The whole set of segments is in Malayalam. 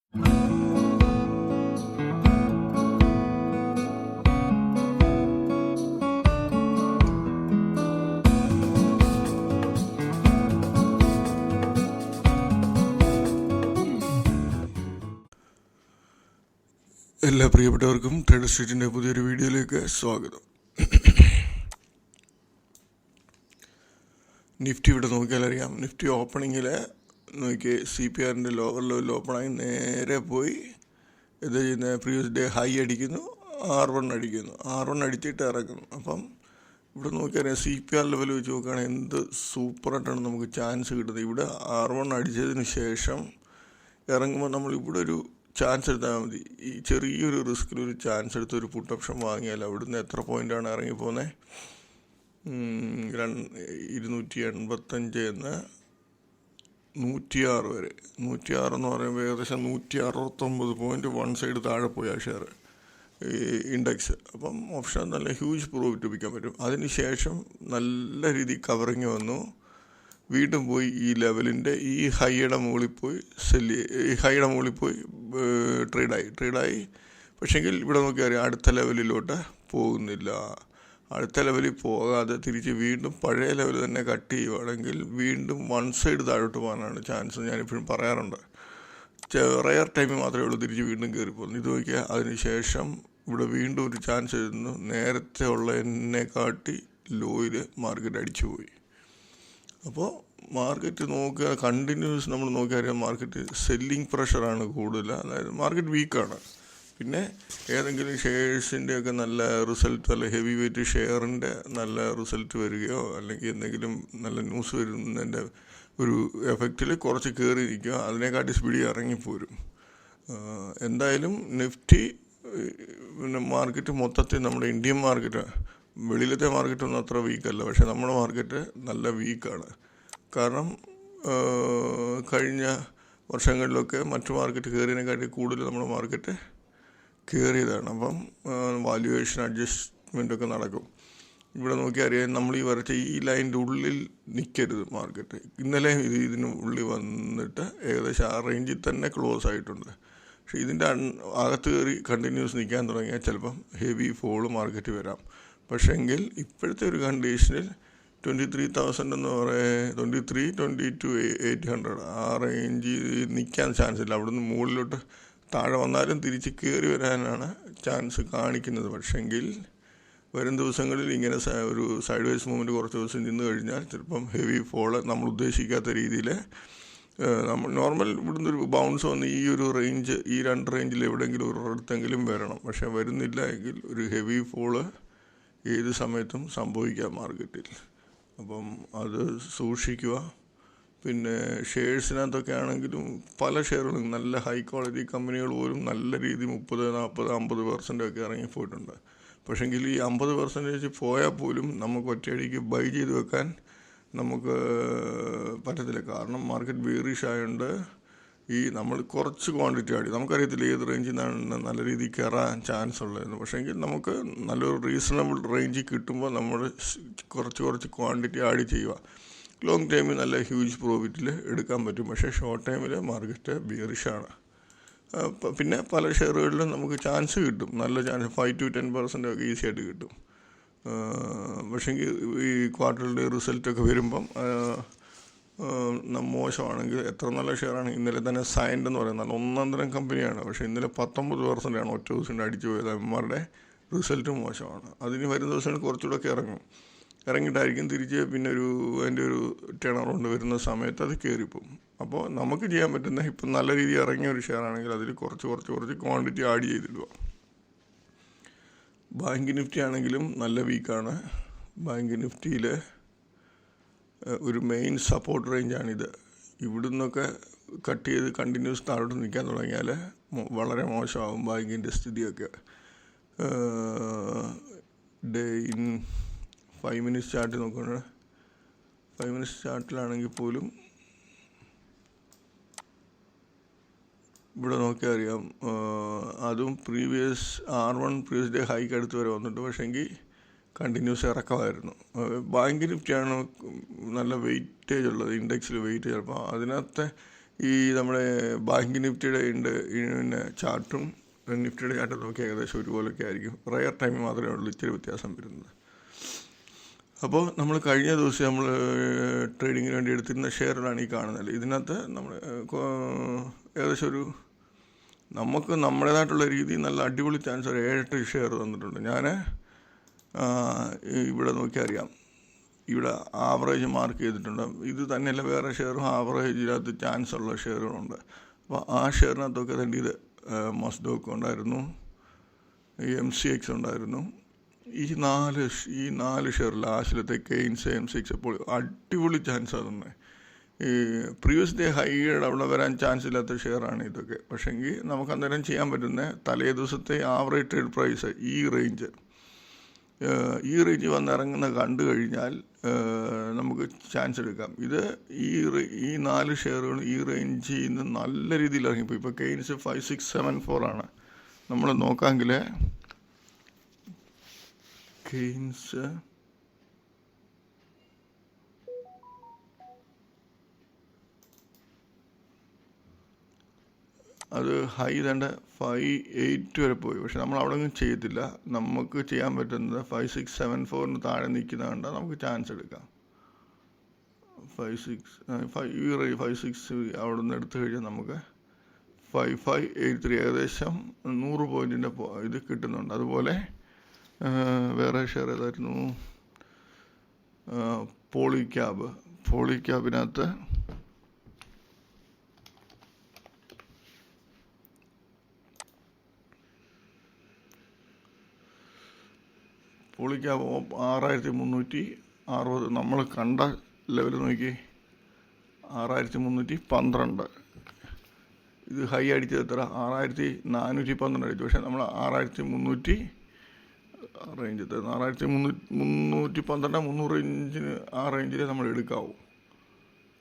എല്ലാ പ്രിയപ്പെട്ടവർക്കും ട്രേഡർ സ്ട്രീറ്റിൻ്റെ പുതിയൊരു വീഡിയോയിലേക്ക് സ്വാഗതം. നിഫ്റ്റി ഇവിടെ നോക്കിയാൽ അറിയാം. നിഫ്റ്റി ഓപ്പണിങ്ങിൽ നോക്കി CPRൻ്റെ ലോവർ ലെവലിൽ ഓപ്പണായി നേരെ പോയി ഇത് ചെയ്യുന്ന പ്രീവിയസ് ഡേ ഹൈ അടിക്കുന്നു, R1 അടിക്കുന്നു, R1 അടിച്ചിട്ട് ഇറങ്ങുന്നു. അപ്പം ഇവിടെ നോക്കിയറിയാം CPR ലെവൽ വെച്ച് നോക്കുകയാണെങ്കിൽ എന്ത് സൂപ്പറായിട്ടാണ് നമുക്ക് ചാൻസ് കിട്ടുന്നത്. ഇവിടെ R1 അടിച്ചതിന് ശേഷം ഇറങ്ങുമ്പോൾ നമ്മൾ ഇവിടെ ഒരു ചാൻസ് എടുത്താൽ മതി. ഈ ചെറിയൊരു റിസ്കിൽ ഒരു ചാൻസ് എടുത്ത് ഒരു പുട്ട് ഓപ്ഷൻ വാങ്ങിയാൽ അവിടുന്ന് എത്ര പോയിൻ്റാണ് ഇറങ്ങിപ്പോകുന്നത്? 285 എന്ന് 106 വരെ. 106 എന്ന് പറയുമ്പോൾ ഏകദേശം 169 പോയിൻറ്റ് വൺ സൈഡ് താഴെ പോയി ആ ഷെയർ ഇൻഡെക്സ്. അപ്പം ഓപ്ഷൻ നല്ല ഹ്യൂജ് പ്രോഫിറ്റ് ലഭിക്കാൻ പറ്റും. അതിന് ശേഷം നല്ല രീതിയിൽ കവറിങ് വന്നു, വീണ്ടും പോയി ഈ ലെവലിൻ്റെ ഈ ഹൈയുടെ മുകളിൽ പോയി ഈ ഹൈയുടെ മുകളിൽ പോയി ട്രേഡായി. പക്ഷേങ്കിൽ ഇവിടെ നോക്കിയാൽ അടുത്ത ലെവലിലോട്ട് പോകുന്നില്ല. അടുത്ത ലെവലിൽ പോകാതെ തിരിച്ച് വീണ്ടും പഴയ ലെവൽ തന്നെ കട്ട് ചെയ്യുവാണെങ്കിൽ വീണ്ടും വൺ സൈഡ് താഴോട്ട് പോകാനാണ് ചാൻസ്. ഞാനിപ്പോഴും പറയാറുണ്ട്. റയർ ടൈമിൽ മാത്രമേ ഉള്ളൂ തിരിച്ച് വീണ്ടും കയറി പോകുന്നു. ഇത് നോക്കിയാൽ അതിന് ശേഷം ഇവിടെ വീണ്ടും ഒരു ചാൻസ് എഴുതുന്നു. നേരത്തെ ഉള്ള എന്നെ കാട്ടി ലോയിൽ മാർക്കറ്റ് അടിച്ചു പോയി. അപ്പോൾ മാർക്കറ്റ് നോക്കുക, കണ്ടിന്യൂസ് നമ്മൾ നോക്കിയാൽ മാർക്കറ്റ് സെല്ലിങ് പ്രഷറാണ് കൂടുതൽ. അതായത് മാർക്കറ്റ് വീക്കാണ്. പിന്നെ ഏതെങ്കിലും ഷെയർസിൻ്റെയൊക്കെ നല്ല റിസൾട്ട്, അല്ല ഹെവി വെയിറ്റ് ഷെയറിൻ്റെ നല്ല റിസൾട്ട് വരികയോ അല്ലെങ്കിൽ എന്തെങ്കിലും നല്ല ന്യൂസ് വരുന്നതിൻ്റെ ഒരു എഫക്റ്റിൽ കുറച്ച് കയറി നിൽക്കുക, അതിനെക്കാട്ടി സ്പീഡിൽ ഇറങ്ങിപ്പോരും. എന്തായാലും നിഫ്റ്റി പിന്നെ മാർക്കറ്റ് മൊത്തത്തിൽ നമ്മുടെ ഇന്ത്യൻ മാർക്കറ്റ്, വെളിയിലത്തെ മാർക്കറ്റൊന്നും അത്ര വീക്കല്ല, പക്ഷേ നമ്മുടെ മാർക്കറ്റ് നല്ല വീക്കാണ്. കാരണം കഴിഞ്ഞ വർഷങ്ങളിലൊക്കെ മറ്റു മാർക്കറ്റ് കയറിയതിനെക്കാട്ടി കൂടുതൽ നമ്മുടെ മാർക്കറ്റ് കയറിയതാണ്. അപ്പം വാല്യുവേഷൻ അഡ്ജസ്റ്റ്മെൻറ്റൊക്കെ നടക്കും. ഇവിടെ നോക്കിയാൽ അറിയാം, നമ്മൾ ഈ വരച്ച ഈ ലൈനിൻ്റെ ഉള്ളിൽ നിൽക്കരുത് മാർക്കറ്റ്. ഇന്നലെ ഇതിന് ഉള്ളിൽ വന്നിട്ട് ഏകദേശം ആ റേഞ്ചിൽ തന്നെ ക്ലോസ് ആയിട്ടുണ്ട്. പക്ഷേ ഇതിൻ്റെ അകത്ത് കയറി കണ്ടിന്യൂസ് നിൽക്കാൻ തുടങ്ങിയാൽ ചിലപ്പം ഹെവി ഫോള് മാർക്കറ്റ് വരാം. പക്ഷേ എങ്കിൽ ഇപ്പോഴത്തെ ഒരു കണ്ടീഷനിൽ 23,000 എന്ന് പറയുക 22,800 ആ റേഞ്ചിൽ നിൽക്കാൻ ചാൻസ് ഇല്ല. അവിടുന്ന് മുകളിലോട്ട് താഴെ വന്നാലും തിരിച്ച് കയറി വരാനാണ് ചാൻസ് കാണിക്കുന്നത്. പക്ഷേങ്കിൽ വരും ദിവസങ്ങളിൽ ഇങ്ങനെ ഒരു സൈഡ് വൈസ് മൂവ്മെൻറ്റ് കുറച്ച് ദിവസം നിന്ന് കഴിഞ്ഞാൽ ചിലപ്പം ഹെവി ഫോള് നമ്മൾ ഉദ്ദേശിക്കാത്ത രീതിയിൽ നമ്മൾ നോർമൽ ഇവിടുന്ന് ഒരു ബൗൺസ് വന്ന് ഈ ഒരു റേഞ്ച്, ഈ രണ്ട് റേഞ്ചിൽ എവിടെയെങ്കിലും ഒരിടത്തെങ്കിലും വരണം. പക്ഷേ വരുന്നില്ല എങ്കിൽ ഒരു ഹെവി ഫോള് ഏത് സമയത്തും സംഭവിക്കാം മാർക്കറ്റിൽ. അപ്പം അത് സൂക്ഷിക്കുക. പിന്നെ ഷെയർസിനകത്തൊക്കെ ആണെങ്കിലും പല ഷെയറുകളും നല്ല ഹൈ ക്വാളിറ്റി കമ്പനികൾ പോലും നല്ല രീതിയിൽ 30, 40, 50% ഒക്കെ ഇറങ്ങിപ്പോയിട്ടുണ്ട്. പക്ഷേങ്കിൽ ഈ 50% പോയാൽ പോലും നമുക്ക് ഒറ്റയടിക്ക് ബൈ ചെയ്ത് വെക്കാൻ നമുക്ക് പറ്റത്തില്ല. കാരണം മാർക്കറ്റ് ബീറിഷ് ആയതുകൊണ്ട് ഈ നമ്മൾ കുറച്ച് ക്വാണ്ടിറ്റി ആഡ്, നമുക്കറിയത്തില്ല ഏത് റേഞ്ചിൽ നിന്നാണ് നല്ല രീതിയിൽ കയറാൻ ചാൻസ് ഉള്ളതെന്ന്. പക്ഷേങ്കിൽ നമുക്ക് നല്ലൊരു റീസണബിൾ റേഞ്ചിൽ കിട്ടുമ്പോൾ നമ്മൾ കുറച്ച് ക്വാണ്ടിറ്റി ആഡ് ചെയ്യുക. ലോങ് ടൈമിൽ നല്ല ഹ്യൂജ് പ്രോഫിറ്റിൽ എടുക്കാൻ പറ്റും. പക്ഷേ ഷോർട്ട് ടൈമിൽ മാർക്കറ്റ് ബീറിഷാണ്. പിന്നെ പല ഷെയറുകളിലും നമുക്ക് ചാൻസ് കിട്ടും, നല്ല ചാൻസ് 5 to 10% ഒക്കെ ഈസി ആയിട്ട് കിട്ടും. പക്ഷേങ്കിൽ ഈ ക്വാർട്ടറിൻ്റെ റിസൾട്ടൊക്കെ വരുമ്പം മോശമാണെങ്കിൽ എത്ര നല്ല ഷെയറാണ്. ഇന്നലെ തന്നെ സൈൻഡ് എന്ന് പറയുന്നത് ഒന്നാം തരം കമ്പനിയാണ്. പക്ഷേ ഇന്നലെ 19% ഒറ്റ ദിവസം അടിച്ചു പോയത്. അവന്മാരുടെ റിസൾട്ട് മോശമാണ്. അതിന് വരുന്ന ദിവസങ്ങളിൽ കുറച്ചുകൂടെ ഇറങ്ങിയിട്ടായിരിക്കും തിരിച്ച് പിന്നെ അതിൻ്റെ ഒരു ടേൺ അറൗണ്ട് വരുന്ന സമയത്ത് അത് കയറിപ്പോവും. അപ്പോൾ നമുക്ക് ചെയ്യാൻ പറ്റുന്ന ഇപ്പം നല്ല രീതിയിൽ ഇറങ്ങിയ ഒരു ഷെയർ ആണെങ്കിൽ അതിൽ കുറച്ച് ക്വാണ്ടിറ്റി ആഡ് ചെയ്തിടുക. ബാങ്ക് നിഫ്റ്റി ആണെങ്കിലും നല്ല വീക്കാണ്. ബാങ്ക് നിഫ്റ്റിയിൽ ഒരു മെയിൻ സപ്പോർട്ട് റേഞ്ചാണിത്. ഇവിടുന്നൊക്കെ കട്ട് ചെയ്ത് കണ്ടിന്യൂസ് താഴോട്ട് നിൽക്കാൻ തുടങ്ങിയാൽ വളരെ മോശമാകും ബാങ്കിൻ്റെ സ്ഥിതിയൊക്കെ. ഡേ ഇൻ 5 minutes ചാർട്ട് നോക്കുകയാണ്. 5 minutes ചാർട്ടിലാണെങ്കിൽ പോലും ഇവിടെ നോക്കിയാൽ അറിയാം, അതും previous R1 previous day hike അടുത്ത് വരെ വന്നിട്ട് പക്ഷേങ്കിൽ കണ്ടിന്യൂസ് ഇറക്കമായിരുന്നു. ബാങ്ക് നിഫ്റ്റിയാണ് നല്ല വെയിറ്റേജ് ഉള്ളത്, ഇൻഡെക്സിൽ വെയിറ്റേജ്. അപ്പോൾ അതിനകത്തെ ഈ നമ്മുടെ ബാങ്ക് നിഫ്റ്റിയുടെ ഉണ്ട് പിന്നെ ചാർട്ടും നിഫ്റ്റിയുടെ ചാർട്ടും നോക്കി ഏകദേശം ഒരുപോലൊക്കെ ആയിരിക്കും. റയർ ടൈമിൽ മാത്രമേ ഉള്ളൂ ഇച്ചിരി വ്യത്യാസം വരുന്നത്. അപ്പോൾ നമ്മൾ കഴിഞ്ഞ ദിവസം നമ്മൾ ട്രേഡിങ്ങിന് വേണ്ടി എടുത്തിരുന്ന ഷെയറുകളാണ് ഈ കാണുന്നത്. ഇതിനകത്ത് നമ്മൾ ഏകദേശം ഒരു നമുക്ക് നമ്മുടേതായിട്ടുള്ള രീതിയിൽ നല്ല അടിപൊളി ചാൻസ് ഒരു 7-8 ഷെയർ തന്നിട്ടുണ്ട്. ഞാൻ ഇവിടെ നോക്കിയാൽ അറിയാം, ഇവിടെ ആവറേജ് മാർക്ക് ചെയ്തിട്ടുണ്ട്. ഇത് തന്നെയല്ല, വേറെ ഷെയറും ആവറേജിനകത്ത് ചാൻസ് ഉള്ള ഷെയറുകളുണ്ട്. അപ്പോൾ ആ ഷെയറിനകത്തൊക്കെ തന്നെ ഇത് മസ്ഡോക്ക് ഉണ്ടായിരുന്നു, MCX ഉണ്ടായിരുന്നു. ഈ നാല് ഷെയർ ലാസ്റ്റിലത്തെ കെയ്ൻസ്, MCX അപ്പോൾ അടിപൊളി ചാൻസാണ് തന്നെ. ഈ പ്രീവിയസ് ഡേ ഹൈയുടെ അവിടെ വരാൻ ചാൻസ് ഇല്ലാത്ത ഷെയറാണ് ഇതൊക്കെ. പക്ഷേങ്കിൽ നമുക്ക് അന്നേരം ചെയ്യാൻ പറ്റുന്ന തലേ ദിവസത്തെ ആവറേജ് ട്രേഡ് പ്രൈസ് ഈ റേഞ്ച് വന്നിറങ്ങുന്ന കണ്ടു കഴിഞ്ഞാൽ നമുക്ക് ചാൻസ് എടുക്കാം. ഇത് ഈ 4 ഷെയറുകൾ ഈ റേഞ്ചിൽ നിന്ന് നല്ല രീതിയിൽ ഇറങ്ങിപ്പോയി. ഇപ്പോൾ കെയ്ൻസ് 5674 ആണ്. നമ്മൾ നോക്കാമെങ്കിൽ കെയ്ൻസ് അത് ഹൈ തന്നെ 58 വരെ പോയി. പക്ഷെ നമ്മൾ അവിടെ ഒന്നും ചെയ്യത്തില്ല. നമുക്ക് ചെയ്യാൻ പറ്റുന്നത് 5674 താഴെ നിൽക്കുന്ന കണ്ടാൽ നമുക്ക് ചാൻസ് എടുക്കാം. 56 അവിടെ നിന്ന് എടുത്തു കഴിഞ്ഞാൽ നമുക്ക് 5583 ഏകദേശം 100 പോയിൻറ്റിൻ്റെ ഇത് കിട്ടുന്നുണ്ട്. അതുപോലെ വേറെ ഷെയർ ഏതായിരുന്നു, പോളിക്യാബിനകത്ത് പോളിക്യാബ് 6360. നമ്മൾ കണ്ട ലെവൽ നോക്കി 6312. ഇത് ഹൈ അടിച്ചത് എത്ര, 6412 അടിച്ചു. പക്ഷേ നമ്മൾ 6300 റേഞ്ച് 6312 റേഞ്ചിന് ആ റേഞ്ചിൽ നമ്മൾ എടുക്കാവൂ.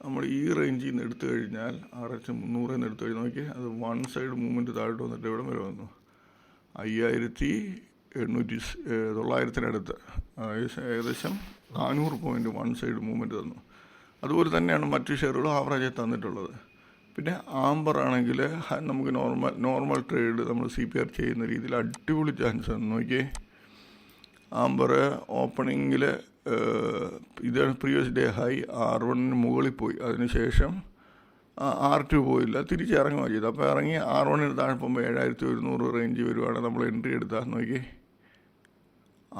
നമ്മൾ ഈ റേഞ്ചിൽ നിന്ന് എടുത്തു കഴിഞ്ഞാൽ 6300 നിന്ന് എടുത്തു കഴിഞ്ഞാൽ നോക്കി അത് വൺ സൈഡ് മൂവ്മെൻറ്റ് താഴോട്ട് വന്നിട്ട് എവിടെ വരെ വന്നു, 900-ത്തിനടുത്ത്, ഏകദേശം 400 പോയിൻറ്റ് വൺ സൈഡ് മൂവ്മെൻറ്റ് തന്നു. അതുപോലെ തന്നെയാണ് മറ്റു ഷെയറുകളും ആവറേജ് തന്നിട്ടുള്ളത്. പിന്നെ ആംബർ ആണെങ്കിൽ നമുക്ക് നോർമൽ ട്രേഡ് നമ്മൾ CPR ചെയ്യുന്ന രീതിയിൽ അടിപൊളി ചാൻസ് ആണ്. നോക്കിയേ, ആംബർ ഓപ്പണിങ്ങിൽ ഇതാണ് പ്രീവിയസ് ഡേ ഹൈ R1 മുകളിൽ പോയി, അതിനുശേഷം R2 പോയില്ല, തിരിച്ചിറങ്ങുകയാണ് ചെയ്തത്. അപ്പോൾ ഇറങ്ങി R1 താഴെ പോകുമ്പോൾ 7100 റേഞ്ച് വരുവാണ്. നമ്മൾ എൻട്രി എടുത്താൽ നോക്കി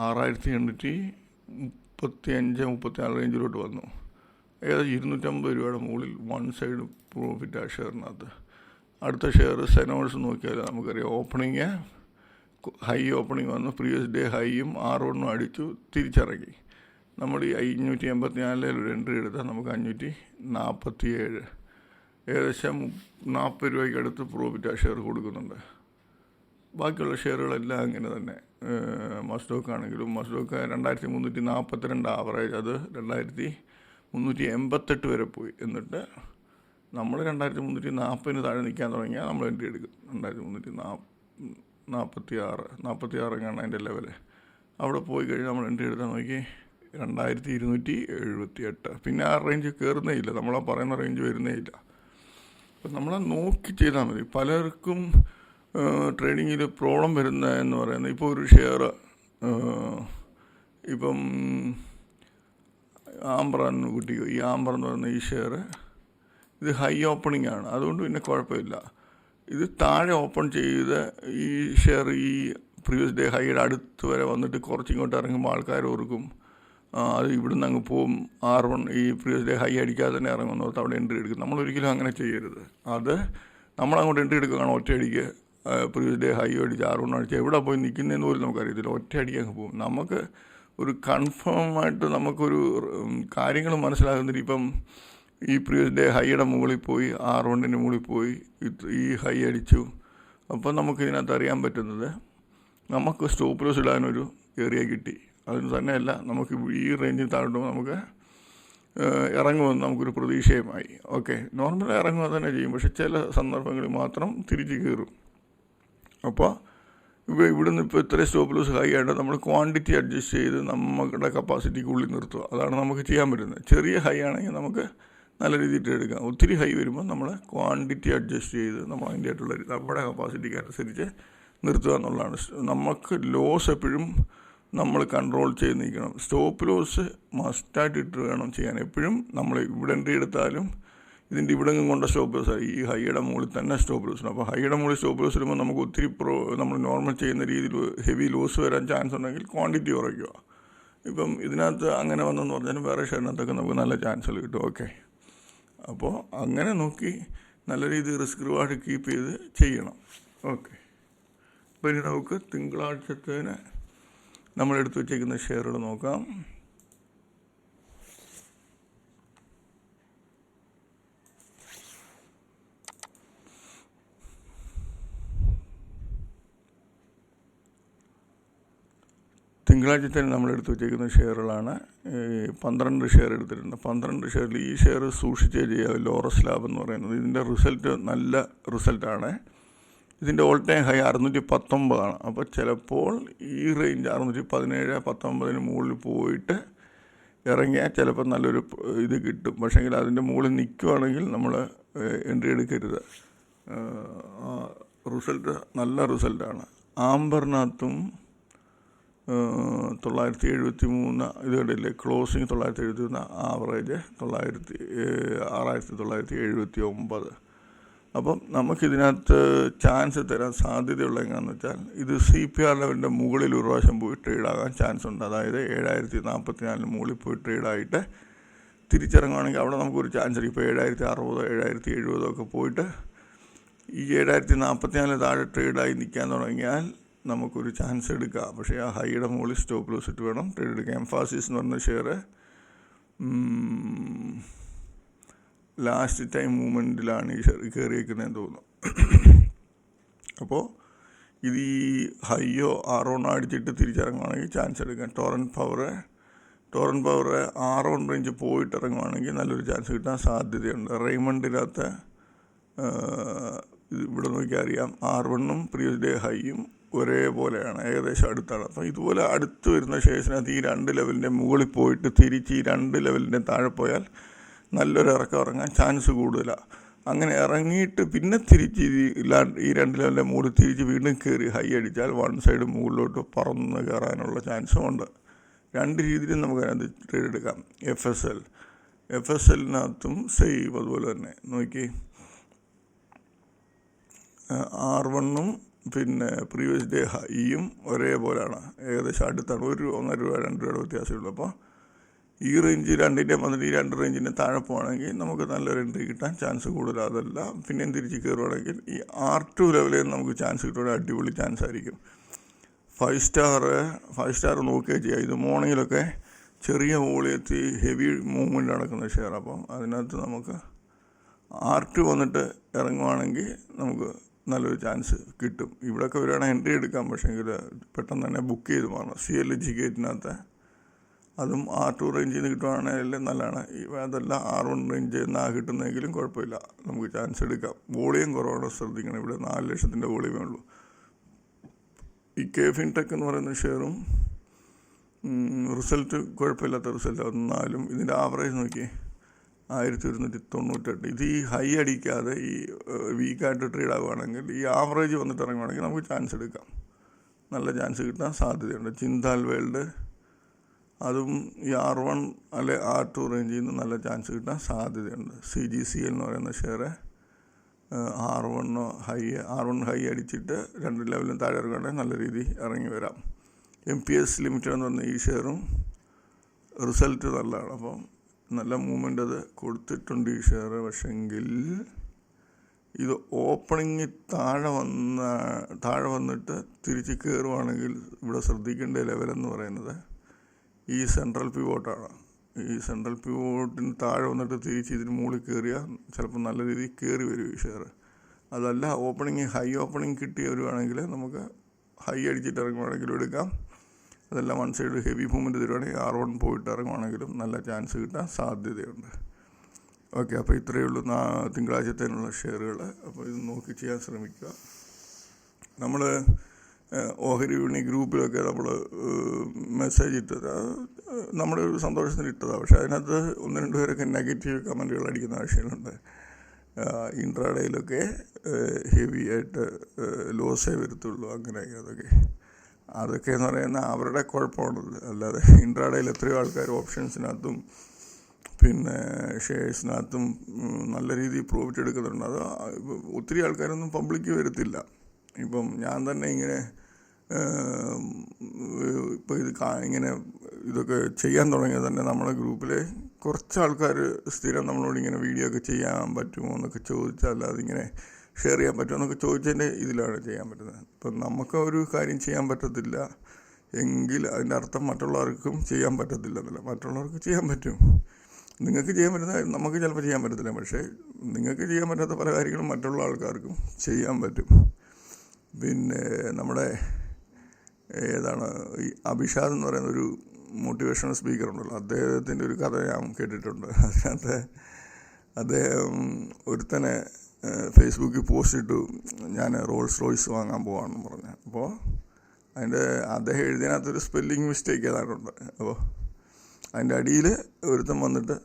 6835-34 റേഞ്ചിലോട്ട് വന്നു. ഏകദേശം 250 രൂപയുടെ മുകളിൽ വൺ സൈഡ് പ്രോഫിറ്റ് ആ ഷെയറിനകത്ത്. അടുത്ത ഷെയർ സെനോൾസ് നോക്കിയാൽ നമുക്കറിയാം, ഓപ്പണിങ് ഹൈ ഓപ്പണിങ് വന്നു, പ്രീവിയസ് ഡേ ഹൈയും R1 അടിച്ചു, തിരിച്ചിറങ്ങി. നമ്മൾ ഈ 584 ഒരു എൻട്രി എടുത്താൽ നമുക്ക് 547, ഏകദേശം 40 രൂപയ്ക്ക് അടുത്ത് പ്രോഫിറ്റ് ആ ഷെയർ കൊടുക്കുന്നുണ്ട്. ബാക്കിയുള്ള ഷെയറുകളെല്ലാം അങ്ങനെ തന്നെ. മസ്ഡോക്ക് ആണെങ്കിലും മസ്ഡോക്ക് 2342 ആവറേജ്, അത് 2388 വരെ പോയി. എന്നിട്ട് നമ്മൾ 2340 താഴെ നിൽക്കാൻ തുടങ്ങിയാൽ നമ്മൾ എൻട്രി എടുക്കും. 2346 കാണാൻ അതിൻ്റെ ലെവല്. അവിടെ പോയി കഴിഞ്ഞാൽ നമ്മൾ എൻട്രി എടുത്താൽ നോക്കി 2278. പിന്നെ ആ റേഞ്ച് കയറുന്നേ ഇല്ല, നമ്മളാ പറയുന്ന റേഞ്ച് വരുന്നേ ഇല്ല. അപ്പം നമ്മളെ നോക്കി ചെയ്താൽ മതി. പലർക്കും ട്രേഡിങ്ങിൽ പ്രോബ്ലം വരുന്ന എന്ന് പറയുന്നത്, ഇപ്പോൾ ഒരു ഷെയർ ഇപ്പം ആംബറാന്ന് കൂട്ടിക്കോ, ഈ ആംബർ എന്ന് പറയുന്ന ഈ ഷെയർ ഇത് ഹൈ ഓപ്പണിംഗ് ആണ്, അതുകൊണ്ട് പിന്നെ കുഴപ്പമില്ല. ഇത് താഴെ ഓപ്പൺ ചെയ്ത് ഈ ഷെയർ ഈ പ്രീവിയസ് ഡേ ഹൈയുടെ അടുത്ത് വരെ വന്നിട്ട് കുറച്ചിങ്ങോട്ട് ഇറങ്ങുമ്പോൾ ആൾക്കാർ ഓർക്കും അത് ഇവിടുന്ന് അങ്ങ് പോവും, R1 ഈ പ്രീവിയസ് ഡേ ഹൈ അടിക്കാതെ തന്നെ ഇറങ്ങുന്നോർത്ത് അവിടെ എൻട്രി എടുക്കും. നമ്മളൊരിക്കലും അങ്ങനെ ചെയ്യരുത്. അത് നമ്മളങ്ങോട്ട് എൻട്രി എടുക്കുകയാണ് ഒറ്റയടിക്ക്. പ്രീവിയസ് ഡേ ഹൈ അടിച്ച് R1 അടിച്ച് എവിടെ പോയി നിൽക്കുന്നതെന്ന് പോലും നമുക്കറിയത്തില്ല, ഒറ്റയടിക്ക് അങ്ങ് പോകും. നമുക്ക് ഒരു കൺഫേമായിട്ട് നമുക്കൊരു കാര്യങ്ങൾ മനസ്സിലാകുന്നില്ല. ഇപ്പം ഈ പ്രീവിയസ് ഡേ ഹൈയുടെ മുകളിൽ പോയി, R1 മുകളിൽ പോയി ഈ ഹൈ അടിച്ചു. അപ്പോൾ നമുക്കിതിനകത്ത് അറിയാൻ പറ്റുന്നത് നമുക്ക് സ്റ്റോപ്പ് ലോസ് ഇടാനൊരു ഏരിയ കിട്ടി. അതിന് തന്നെയല്ല, നമുക്ക് ഈ റേഞ്ചിൽ താഴോട്ട് നമുക്ക് ഇറങ്ങുമെന്ന് നമുക്കൊരു പ്രതീക്ഷയുമായി. ഓക്കെ, നോർമൽ ഇറങ്ങുക തന്നെ ചെയ്യും, പക്ഷെ ചില സന്ദർഭങ്ങളിൽ മാത്രം തിരിച്ച് കയറും. അപ്പോൾ ഇവിടുന്ന് ഇപ്പോൾ ഇത്രയും സ്റ്റോപ്പ് ലോസ് ഹൈ ആയിട്ട് നമ്മൾ ക്വാണ്ടിറ്റി അഡ്ജസ്റ്റ് ചെയ്ത് നമ്മുടെ കപ്പാസിറ്റിക്കുള്ളിൽ നിർത്തുക. അതാണ് നമുക്ക് ചെയ്യാൻ പറ്റുന്നത്. ചെറിയ ഹൈ ആണെങ്കിൽ നമുക്ക് നല്ല രീതിയിൽ എടുക്കാം. ഒത്തിരി ഹൈ വരുമ്പോൾ നമ്മൾ ക്വാണ്ടിറ്റി അഡ്ജസ്റ്റ് ചെയ്ത് നമ്മൾ അതിൻ്റെ ആയിട്ടുള്ള നമ്മുടെ കപ്പാസിറ്റിക്ക് അനുസരിച്ച് നിർത്തുക എന്നുള്ളതാണ്. നമുക്ക് ലോസ് എപ്പോഴും നമ്മൾ കൺട്രോൾ ചെയ്ത് നിൽക്കണം. സ്റ്റോപ്പ് ലോസ് മസ്റ്റായിട്ട് ഇട്ട് വേണം ചെയ്യാൻ. എപ്പോഴും നമ്മൾ ഇവിടെ എൻട്രി എടുത്താലും ഇതിൻ്റെ ഇവിടെ കൊണ്ട സ്റ്റോപ്പ് ലോസ് ഈ ഹൈയുടെ മുകളിൽ തന്നെ സ്റ്റോപ്പ് ലോസ് ഉണ്ട്. അപ്പോൾ ഹൈയുടെ മുകളിൽ സ്റ്റോപ്പ് ലോസ് വരുമ്പോൾ നമുക്ക് ഒത്തിരി നമ്മൾ നോർമൽ ചെയ്യുന്ന രീതിയിൽ ഹെവി ലോസ് വരാൻ ചാൻസ് ഉണ്ടെങ്കിൽ ക്വാണ്ടിറ്റി കുറയ്ക്കുക. ഇപ്പം ഇതിനകത്ത് അങ്ങനെ വന്നെന്ന് പറഞ്ഞാലും വേറെ ഷെയറിനകത്തൊക്കെ നമുക്ക് നല്ല ചാൻസുകൾ കിട്ടും. ഓക്കെ, അപ്പോൾ അങ്ങനെ നോക്കി നല്ല രീതിയിൽ റിസ്ക് റിവാർഡ് കീപ്പ് ചെയ്ത് ചെയ്യണം. ഓക്കെ, അപ്പോൾ ഇനി നമുക്ക് തിങ്കളാഴ്ചത്തേന് നമ്മളെടുത്ത് വെച്ചേക്കുന്ന ഷെയറുകൾ നോക്കാം. തിങ്കളാഴ്ചത്തേന് നമ്മളെടുത്ത് വെച്ചേക്കുന്ന ഷെയറുകളാണ് 12 ഷെയർ എടുത്തിട്ടുണ്ട്. 12 ഷെയറിൽ ഈ ഷെയർ സൂക്ഷിച്ചേ ചെയ്യുക. ലോറസ് ലാബ് എന്ന് പറയുന്നത് ഇതിൻ്റെ റിസൾട്ട് നല്ല റിസൾട്ടാണ്. ഇതിൻ്റെ ഓൾ ടൈം ഹൈ 619 ആണ്. അപ്പോൾ ചിലപ്പോൾ ഈ റേഞ്ച് 617-19 മുകളിൽ പോയിട്ട് ഇറങ്ങിയാൽ ചിലപ്പോൾ നല്ലൊരു ഇത് കിട്ടും. പക്ഷേങ്കിൽ അതിൻ്റെ മുകളിൽ നിൽക്കുകയാണെങ്കിൽ നമ്മൾ എൻട്രി എടുക്കരുത്. റിസൾട്ട് നല്ല റിസൾട്ടാണ്. ആംബറിനകത്തും 973 ഇത് കണ്ടില്ലേ, ക്ലോസിങ് 973, ആവറേജ് 6979. അപ്പം നമുക്കിതിനകത്ത് ചാൻസ് തരാൻ സാധ്യതയുള്ള എങ്ങനെയാണെന്ന് വെച്ചാൽ ഇത് CPR ലെവലിൻ്റെ മുകളിൽ ഒരു പ്രാവശ്യം പോയി ട്രേഡാകാൻ ചാൻസ് ഉണ്ട്. അതായത് 7044 മുകളിൽ പോയി ട്രേഡായിട്ട് തിരിച്ചിറങ്ങുകയാണെങ്കിൽ അവിടെ നമുക്കൊരു ചാൻസ് ഉണ്ട്. ഇപ്പോൾ 7060, 7070 ഒക്കെ പോയിട്ട് ഈ 7044 താഴെ ട്രേഡായി നിൽക്കാൻ തുടങ്ങിയാൽ നമുക്കൊരു ചാൻസ് എടുക്കാം. പക്ഷേ ആ ഹൈയുടെ മുകളിൽ സ്റ്റോപ്പ് ലോസ് ഇട്ട് വേണം ട്രേഡ് എടുക്കാം. എംഫാസിസ് എന്ന് പറഞ്ഞ ഷെയർ ലാസ്റ്റ് ടൈം മൂവ്മെൻറ്റിലാണ് ഈ ഷെയർ കയറിയേക്കുന്നതെന്ന് തോന്നുന്നു. അപ്പോൾ ഇത് ഈ ഹൈയോ R1 അടിച്ചിട്ട് തിരിച്ചിറങ്ങുകയാണെങ്കിൽ ചാൻസ് എടുക്കാം. ടോറൻറ്റ് പവർ R1 റേഞ്ച് പോയിട്ട് ഇറങ്ങുകയാണെങ്കിൽ നല്ലൊരു ചാൻസ് കിട്ടാൻ സാധ്യതയുണ്ട്. റെയ്മണ്ടിനകത്ത് ഇവിടെ നോക്കിയാൽ അറിയാം, R1ഉം പ്രീവിയസ് ഡേ ഹൈയും ഒരേപോലെയാണ്, ഏകദേശം അടുത്താണ്. അപ്പോൾ ഇതുപോലെ അടുത്ത് വരുന്ന ഷെയർസിനകത്ത് ഈ 2 ലെവലിൻ്റെ മുകളിൽ പോയിട്ട് തിരിച്ച് ഈ 2 ലെവലിൻ്റെ താഴെ പോയാൽ നല്ലൊരു ഇറക്കം ഇറങ്ങാൻ ചാൻസ് കൂടുതലാണ്. അങ്ങനെ ഇറങ്ങിയിട്ട് പിന്നെ തിരിച്ച് ഈ 2 ലെവലിൻ്റെ മുകളിൽ തിരിച്ച് വീണ്ടും കയറി ഹൈ അടിച്ചാൽ വൺ സൈഡ് മുകളിലോട്ട് പറന്ന് കയറാനുള്ള ചാൻസും ഉണ്ട്. 2 രീതിയിലും നമുക്ക് അതിനകത്ത് ട്രേഡ് എടുക്കാം. FSLനകത്തും സെയിം അതുപോലെ തന്നെ നോക്കി, R1ഉം പിന്നെ പ്രീവിയസ് ഡേ ഹൈയും ഒരേപോലെയാണ്, ഏകദേശം അടുത്താണ്. 1-1.5 രൂപ 2 രൂപയുടെ വ്യത്യാസമുള്ളൂ. അപ്പോൾ ഈ റേഞ്ച് 2ൻ്റെ വന്നിട്ട് ഈ 2 റേഞ്ചിൻ്റെ താഴെ പോകണമെങ്കിൽ നമുക്ക് നല്ലൊരു എൻട്രി കിട്ടാൻ ചാൻസ് കൂടുതൽ. അതല്ല പിന്നെയും തിരിച്ച് കയറുവാണെങ്കിൽ ഈ R2 ലെവലിൽ നമുക്ക് ചാൻസ് കിട്ടുവാണെങ്കിൽ അടിപൊളി ചാൻസ് ആയിരിക്കും. 5 സ്റ്റാർ നോക്കുകയും ചെയ്യാം. ഇത് മോർണിംഗിലൊക്കെ ചെറിയ വോളിയത്തിൽ ഹെവി മൂവ്മെൻറ്റ് നടക്കുന്ന ഷെയർ. അപ്പം അതിനകത്ത് നമുക്ക് R2 വന്നിട്ട് ഇറങ്ങുവാണെങ്കിൽ നമുക്ക് നല്ലൊരു ചാൻസ് കിട്ടും. ഇവിടെയൊക്കെ വരികയാണെങ്കിൽ എൻട്രി എടുക്കാം. പക്ഷേങ്കിൽ പെട്ടെന്ന് തന്നെ ബുക്ക് ചെയ്ത് മാറണം. CLG ഗേറ്റിനകത്ത് അതും R2 റേഞ്ചിൽ നിന്ന് കിട്ടുവാണെങ്കിൽ നല്ലതാണ്. അതല്ല R1 റേഞ്ചിൽ നിന്നാണ് കിട്ടുന്നതെങ്കിലും കുഴപ്പമില്ല, നമുക്ക് ചാൻസ് എടുക്കാം. വോളിയം കുറവാണ്, ശ്രദ്ധിക്കണം. ഇവിടെ 4 ലക്ഷത്തിൻ്റെ വോളിയമേ ഉള്ളൂ. ഈ KFinTech എന്ന് പറയുന്ന ഷെയറും റിസൾട്ട് കുഴപ്പമില്ലാത്ത റിസൾട്ട്. എന്നാലും ഇതിൻ്റെ ആവറേജ് നോക്കി 1198. ഇത് ഈ ഹൈ അടിക്കാതെ ഈ വീക്കായിട്ട് ട്രേഡ് ആവുകയാണെങ്കിൽ ഈ ആവറേജ് വന്നിട്ട് ഇറങ്ങുകയാണെങ്കിൽ നമുക്ക് ചാൻസ് എടുക്കാം, നല്ല ചാൻസ് കിട്ടാൻ സാധ്യതയുണ്ട്. ജിൻദാൽ വേൾഡ് അതും ഈ R1 അല്ലെ R2 റേഞ്ചിൽ നിന്ന് നല്ല ചാൻസ് കിട്ടാൻ സാധ്യതയുണ്ട്. CGCL എന്ന് പറയുന്ന ഷെയർ R1 ഹൈ അടിച്ചിട്ട് 2 ലെവലിലും താഴെ ഇറങ്ങുകയാണെങ്കിൽ നല്ല രീതിയിൽ ഇറങ്ങി വരാം. MPS ലിമിറ്റഡ് എന്ന് പറഞ്ഞ ഈ ഷെയറും റിസൾട്ട് നല്ലതാണ്. അപ്പം നല്ല മൂവ്മെൻ്റ് അത് കൊടുത്തിട്ടുണ്ട് ഈ ഷെയർ. പക്ഷെങ്കിൽ ഇത് ഓപ്പണിങ് താഴെ വന്നിട്ട് തിരിച്ച് കയറുവാണെങ്കിൽ ഇവിടെ ശ്രദ്ധിക്കേണ്ട ലെവലെന്ന് പറയുന്നത് ഈ സെൻട്രൽ പിവോട്ടാണ്. ഈ സെൻട്രൽ പിവോട്ടിന് താഴെ വന്നിട്ട് തിരിച്ച് ഇതിന് മുകളിൽ കയറിയാൽ ചിലപ്പോൾ നല്ല രീതിയിൽ കയറി വരും ഈ ഷെയർ. അതല്ല ഹൈ ഓപ്പണിങ് കിട്ടി വരുവാണെങ്കിൽ നമുക്ക് ഹൈ അടിച്ചിട്ട് ഇറങ്ങുവാണെങ്കിലും എടുക്കാം. അതെല്ലാം വൺ സൈഡ് ഹെവി മൂവ്മെൻറ്റ് തരുവാണെങ്കിൽ R1 പോയിട്ട് ഇറങ്ങുവാണെങ്കിലും നല്ല ചാൻസ് കിട്ടാൻ സാധ്യതയുണ്ട്. ഓക്കെ, അപ്പോൾ ഇത്രയേ ഉള്ളൂ തിങ്കളാഴ്ചത്തേനുള്ള ഷെയറുകൾ. അപ്പോൾ ഇത് നോക്കി ചെയ്യാൻ ശ്രമിക്കുക. നമ്മൾ ഓഹരി വിപണി ഗ്രൂപ്പിലൊക്കെ നമ്മൾ മെസ്സേജ് ഇട്ടത് നമ്മുടെ ഒരു സന്തോഷത്തിന് ഇട്ടതാണ്. പക്ഷേ അതിനകത്ത് 1-2 പേരൊക്കെ നെഗറ്റീവ് കമൻറ്റുകൾ അടിക്കുന്ന ആശയങ്ങളുണ്ട്. ഇൻട്രാഡേയിലൊക്കെ ഹെവി ആയിട്ട് ലോസേ വരുത്തുള്ളൂ, അങ്ങനെ അതൊക്കെ എന്ന് പറയുന്ന അവരുടെ കുഴപ്പമാണത്. അല്ലാതെ ഇൻട്രാഡേയിൽ എത്രയോ ആൾക്കാർ ഓപ്ഷൻസിനകത്തും പിന്നെ ഷെയർസിനകത്തും നല്ല രീതിയിൽ പ്രോഫിറ്റ് എടുക്കുന്നുണ്ട്. അത് ഒത്തിരി ആൾക്കാരൊന്നും പബ്ലിക്ക് വരുത്തില്ല. ഇപ്പം ഞാൻ തന്നെ ഇങ്ങനെ ഇപ്പോൾ ഇങ്ങനെ ഇതൊക്കെ ചെയ്യാൻ തുടങ്ങിയത് തന്നെ നമ്മുടെ ഗ്രൂപ്പിലെ കുറച്ച് ആൾക്കാർ സ്ഥിരം നമ്മളോട് ഇങ്ങനെ വീഡിയോ ഒക്കെ ചെയ്യാൻ പറ്റുമോ എന്നൊക്കെ ചോദിച്ചാൽ, അല്ലാതെ ഇങ്ങനെ ഷെയർ ചെയ്യാൻ പറ്റുമോ എന്നൊക്കെ ചോദിച്ചതിൻ്റെ ഇതിലാണ് ചെയ്യാൻ പറ്റുന്നത്. ഇപ്പം നമുക്ക് ഒരു കാര്യം ചെയ്യാൻ പറ്റത്തില്ല എങ്കിൽ അതിൻ്റെ അർത്ഥം മറ്റുള്ളവർക്കും ചെയ്യാൻ പറ്റത്തില്ല എന്നല്ല. മറ്റുള്ളവർക്ക് ചെയ്യാൻ പറ്റും. നിങ്ങൾക്ക് ചെയ്യാൻ പറ്റുന്ന നമുക്ക് ചിലപ്പോൾ ചെയ്യാൻ പറ്റത്തില്ല. പക്ഷേ നിങ്ങൾക്ക് ചെയ്യാൻ പറ്റാത്ത പല കാര്യങ്ങളും മറ്റുള്ള ആൾക്കാർക്കും ചെയ്യാൻ പറ്റും. പിന്നെ നമ്മുടെ ഈ അഭിഷാദ് എന്ന് പറയുന്ന ഒരു മോട്ടിവേഷണൽ സ്പീക്കർ ഉണ്ടല്ലോ, അദ്ദേഹത്തിൻ്റെ ഒരു കഥ ഞാൻ കേട്ടിട്ടുണ്ട്. അതിനകത്ത് അദ്ദേഹം ഒരുത്തനെ ഫേസ്ബുക്കിൽ പോസ്റ്റ് ഇട്ടു, ഞാൻ റോൾസ് റോയ്സ് വാങ്ങാൻ പോവാണെന്ന് പറഞ്ഞു. അപ്പോൾ അദ്ദേഹം എഴുതിയതിനകത്തൊരു സ്പെല്ലിങ് മിസ്റ്റേക്ക് ഏതാണ്ടുണ്ട്. അപ്പോൾ അതിൻ്റെ അടിയിൽ ഒരുത്തൻ വന്നിട്ട്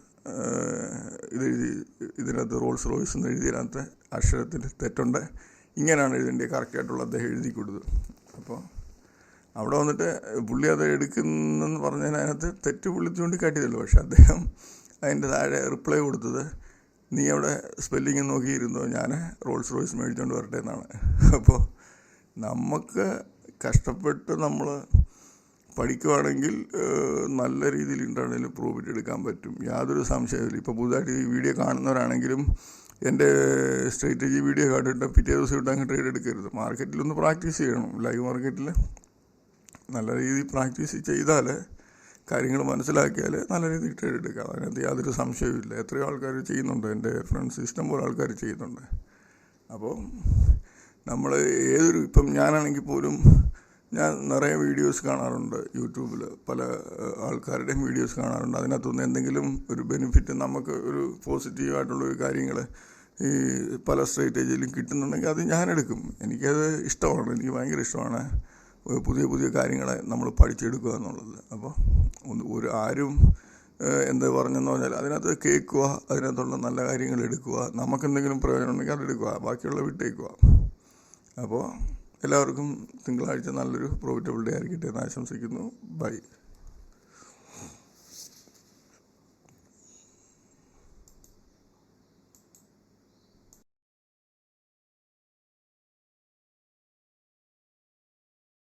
ഇതിനകത്ത് റോൾസ് റോയ്സ് എന്ന് എഴുതിയതിനകത്ത് അക്ഷരത്തിൽ തെറ്റുണ്ട്, ഇങ്ങനെയാണ് എഴുതേണ്ടത് കറക്റ്റായിട്ടുള്ള അദ്ദേഹം എഴുതി കൊടുത്തത്. അപ്പോൾ അവിടെ വന്നിട്ട് പുള്ളി അത് എടുക്കുന്നെന്ന് പറഞ്ഞതിന് അതിനകത്ത് തെറ്റ് പുള്ളി ചൂണ്ടിക്കാട്ടിയതല്ലോ. പക്ഷെ അദ്ദേഹം അതിൻ്റെ താഴെ റിപ്ലൈ കൊടുത്തത്, നീ അവിടെ സ്പെല്ലിങ് നോക്കിയിരുന്നോ, ഞാൻ റോൾസ് റോയ്സ് മേടിച്ചുകൊണ്ട് വരട്ടെ എന്നാണ്. അപ്പോൾ നമുക്ക് കഷ്ടപ്പെട്ട് നമ്മൾ പഠിക്കുകയാണെങ്കിൽ നല്ല രീതിയിൽ ഇൻ്റർനെറ്റിൽ പ്രോഫിറ്റ് എടുക്കാൻ പറ്റും, യാതൊരു സംശയമില്ല. ഇപ്പോൾ പുതുതായിട്ട് ഈ വീഡിയോ കാണുന്നവരാണെങ്കിലും എൻ്റെ സ്ട്രാറ്റജി വീഡിയോ കണ്ടിട്ട് പിറ്റേ ദിവസം ഇട്ട് അങ്ങ് ട്രേഡ് എടുക്കരുത്. മാർക്കറ്റിലൊന്ന് പ്രാക്ടീസ് ചെയ്യണം. ലൈവ് മാർക്കറ്റിൽ നല്ല രീതിയിൽ പ്രാക്ടീസ് ചെയ്താൽ, കാര്യങ്ങൾ മനസ്സിലാക്കിയാൽ നല്ല രീതിയിൽ ട്രേഡ് എടുക്കാം. അതിനകത്ത് യാതൊരു സംശയവുമില്ല. എത്രയോ ആൾക്കാർ ചെയ്യുന്നുണ്ട്, എൻ്റെ ഫ്രണ്ട്സ് ഇഷ്ടംപോലെ ആൾക്കാർ ചെയ്യുന്നുണ്ട്. അപ്പോൾ നമ്മൾ ഇപ്പം ഞാനാണെങ്കിൽ പോലും ഞാൻ നിറയെ വീഡിയോസ് കാണാറുണ്ട് യൂട്യൂബിൽ, പല ആൾക്കാരുടെയും വീഡിയോസ് കാണാറുണ്ട്. അതിനകത്തുനിന്ന് എന്തെങ്കിലും ഒരു ബെനിഫിറ്റ്, നമുക്ക് ഒരു പോസിറ്റീവായിട്ടുള്ളൊരു കാര്യങ്ങൾ ഈ പല സ്ട്രാറ്റജിയിലും കിട്ടുന്നുണ്ടെങ്കിൽ അത് ഞാനെടുക്കും. എനിക്കത് ഇഷ്ടമാണ്, എനിക്ക് ഭയങ്കര ഇഷ്ടമാണ് പുതിയ പുതിയ കാര്യങ്ങളെ നമ്മൾ പഠിച്ചെടുക്കുക എന്നുള്ളത്. അപ്പോൾ ആരും എന്ത് പറഞ്ഞെന്ന് പറഞ്ഞാൽ അതിനകത്ത് കേൾക്കുക, അതിനകത്തുള്ള നല്ല കാര്യങ്ങൾ എടുക്കുക, നമുക്കെന്തെങ്കിലും പ്രയോജനം ഉണ്ടെങ്കിൽ അതെടുക്കുക, ബാക്കിയുള്ള വിട്ടേക്കുക. അപ്പോൾ എല്ലാവർക്കും തിങ്കളാഴ്ച നല്ലൊരു പ്രോഫിറ്റബിൾ ഡേ ആയിരിക്കട്ടെ എന്ന് ആശംസിക്കുന്നു. ബൈ.